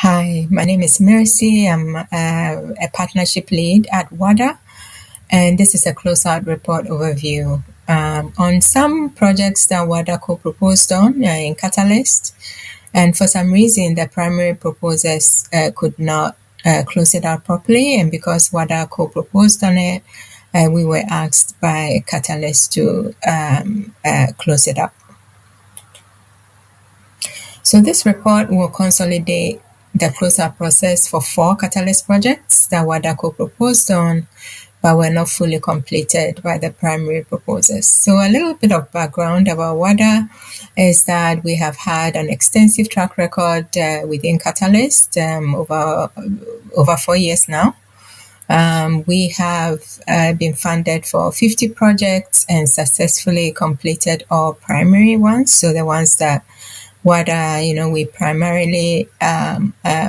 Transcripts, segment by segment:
Hi, my name is Mercy. I'm a partnership lead at Wada, and this is a closeout report overview on some projects that Wada Co proposed on in Catalyst. And for some reason, the primary proposers could not close it out properly. And because Wada Co proposed on it, we were asked by Catalyst to close it up. So this report will consolidate the closeout process for 4 Catalyst projects that Wada Co proposed on, but were not fully completed by the primary proposers. So a little bit of background about Wada is that we have had an extensive track record within Catalyst over 4 years now. We have been funded for 50 projects and successfully completed all primary ones. So the ones that we primarily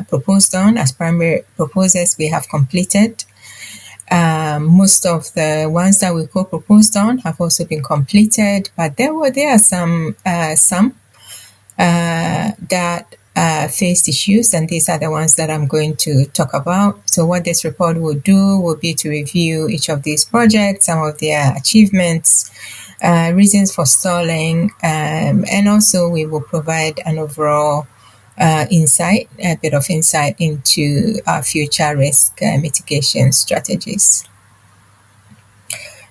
proposed on as primary proposers, we have completed. Most of the ones that we co-proposed on have also been completed, but there are some that faced issues, and these are the ones that I'm going to talk about. So what this report will do will be to review each of these projects, some of their achievements, reasons for stalling, and also we will provide an overall a bit of insight into our future risk mitigation strategies.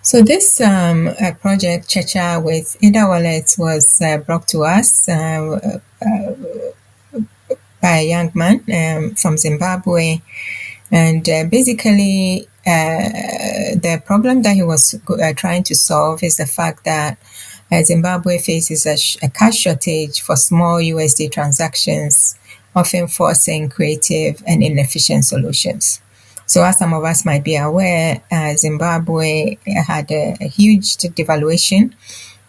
So this project, Checha with Ada Wallets, was brought to us by a young man from Zimbabwe. And basically, the problem that he was trying to solve is the fact that Zimbabwe faces a cash shortage for small USD transactions, often forcing creative and inefficient solutions. So as some of us might be aware, Zimbabwe had a huge devaluation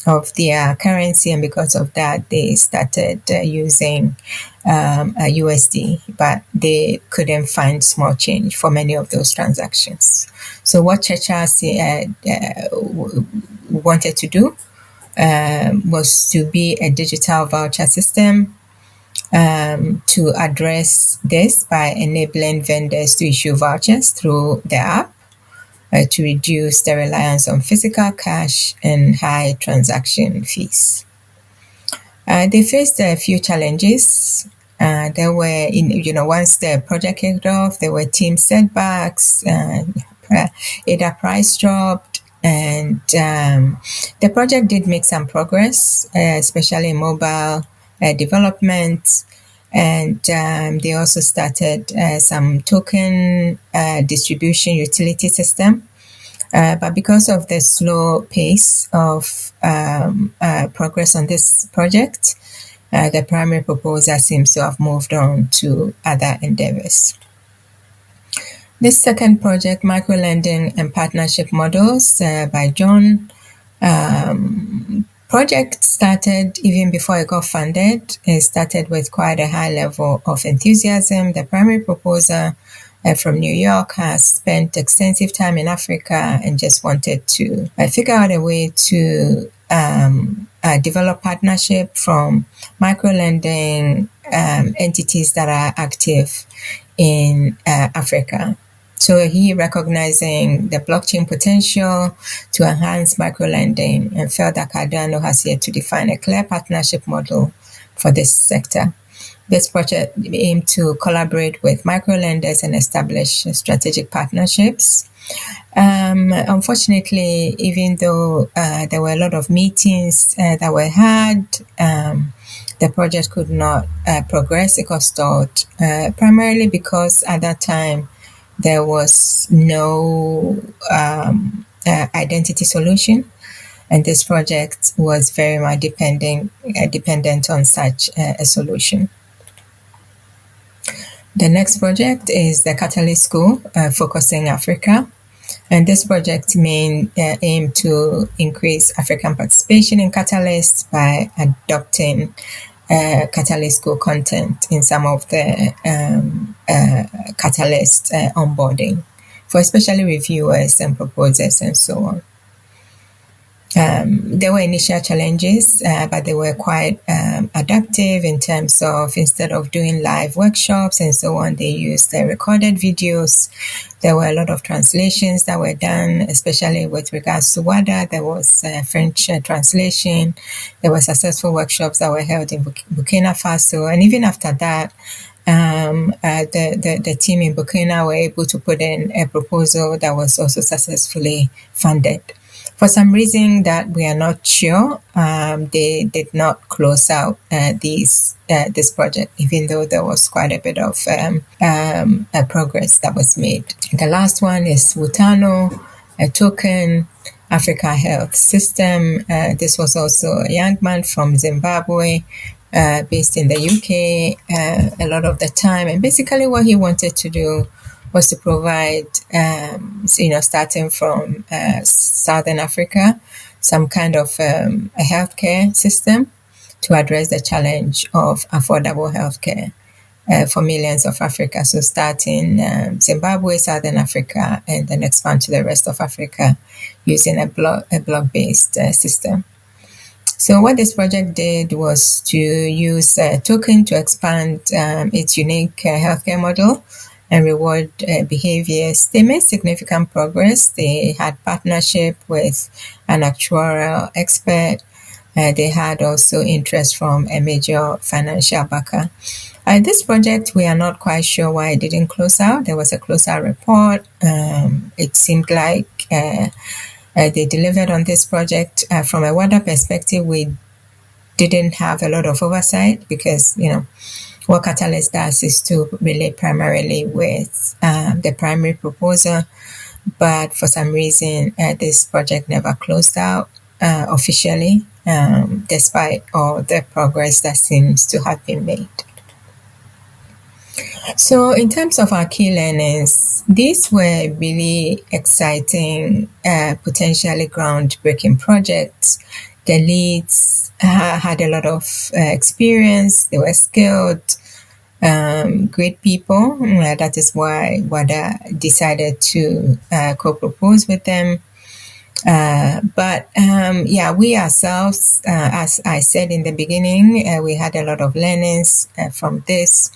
of their currency, and because of that, they started using a USD, but they couldn't find small change for many of those transactions. So what Checha wanted to do was to be a digital voucher system to address this by enabling vendors to issue vouchers through the app to reduce the reliance on physical cash and high transaction fees. They faced a few challenges. There were, once the project kicked off, there were team setbacks, ADA price dropped, and the project did make some progress, especially in mobile development. And they also started some token distribution utility system. But because of the slow pace of progress on this project, the primary proposer seems to have moved on to other endeavors. This second project, Microlending and Partnership Models by John, project started even before it got funded. It started with quite a high level of enthusiasm. The primary proposer from New York has spent extensive time in Africa and just wanted to figure out a way to develop partnership from microlending entities that are active in Africa. So he, recognizing the blockchain potential to enhance microlending, and felt that Cardano has yet to define a clear partnership model for this sector. This project aimed to collaborate with microlenders and establish strategic partnerships. Unfortunately, even though there were a lot of meetings that were had, the project could not progress. It got stalled, primarily because at that time there was no identity solution, and this project was very much dependent on such a solution. The next project is the Catalyst School, focusing Africa. And this project main aim to increase African participation in Catalyst by adopting Catalyst School content in some of the Catalyst onboarding for especially reviewers and proposers and so on. There were initial challenges, but they were quite adaptive in terms of instead of doing live workshops and so on, they used the recorded videos. There were a lot of translations that were done, especially with regards to WADA. There was French translation. There were successful workshops that were held in Burkina Faso. And even after that, the team in Burkina were able to put in a proposal that was also successfully funded. For some reason that we are not sure, they did not close out this project, even though there was quite a bit of progress that was made. The last one is Wutano, a token Africa Health System. This was also a young man from Zimbabwe, based in the UK a lot of the time. And basically what he wanted to do was to provide, starting from Southern Africa, some kind of a healthcare system to address the challenge of affordable healthcare for millions of Africa. So start in Zimbabwe, Southern Africa, and then expand to the rest of Africa using a block-based system. So what this project did was to use a token to expand its unique healthcare model and reward behaviors. They made significant progress. They had partnership with an actuarial expert. They had also interest from a major financial backer. This project, we are not quite sure why it didn't close out. There was a closeout report. It seemed like they delivered on this project. From a WADA perspective, we didn't have a lot of oversight because, what Catalyst does is to relate primarily with the primary proposer. But for some reason, this project never closed out officially, despite all the progress that seems to have been made. So in terms of our key learnings, these were really exciting, potentially groundbreaking projects. The leads had a lot of experience. They were skilled, great people. That is why WADA decided to co-propose with them. We ourselves, as I said in the beginning, we had a lot of learnings from this,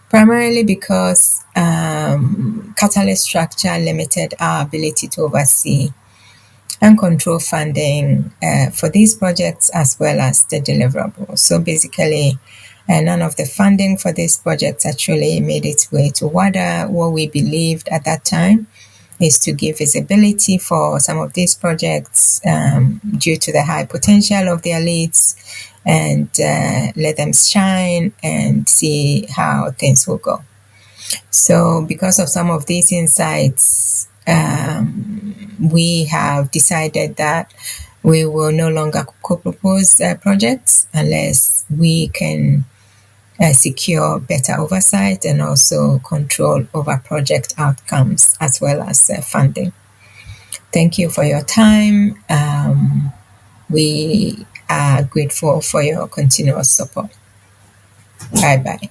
primarily because Catalyst structure limited our ability to oversee and control funding for these projects as well as the deliverables. So basically, none of the funding for these projects actually made its way to WADA. What we believed at that time is to give visibility for some of these projects due to the high potential of their leads and let them shine and see how things will go. So because of some of these insights, we have decided that we will no longer co-propose projects unless we can secure better oversight and also control over project outcomes as well as funding. Thank you for your time. We are grateful for your continuous support. Bye-bye.